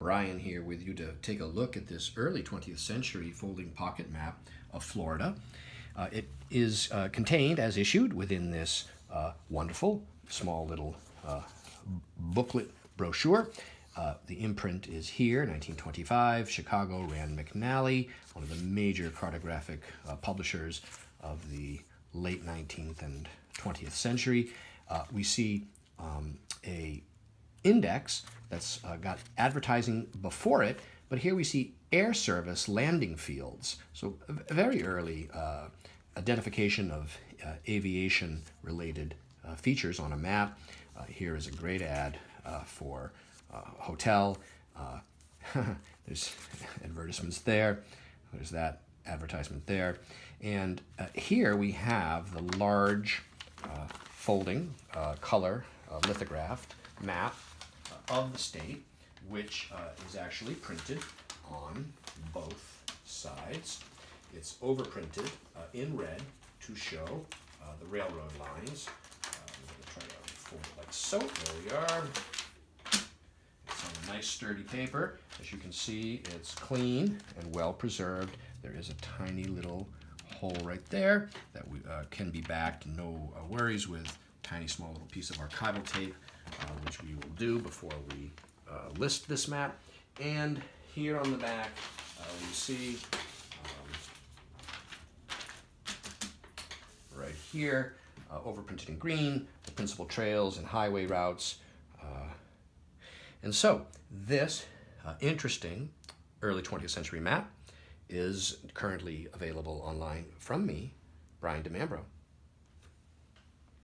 Brian here with you to take a look at this early 20th century folding pocket map of Florida. It is contained as issued within this wonderful small little booklet brochure. The imprint is here, 1925, Chicago, Rand McNally, one of the major cartographic publishers of the late 19th and 20th century. We see a index that's got advertising before it, but here we see air service landing fields. So a very early identification of aviation-related features on a map. Here is a great ad for hotel. There's advertisements there. There's that advertisement there. And here we have the large folding color lithographed map of the state, which is actually printed on both sides. It's overprinted in red to show the railroad lines. I'm going to try to fold it like so. There we are. It's on a nice sturdy paper. As you can see, it's clean and well preserved. There is a tiny little hole right there that can be backed. No worries with tiny small little piece of archival tape, which we will do before we list this map. And here on the back, we see right here, overprinted in green, the principal trails and highway routes. And so this interesting early 20th century map is currently available online from me, Brian DeMambro.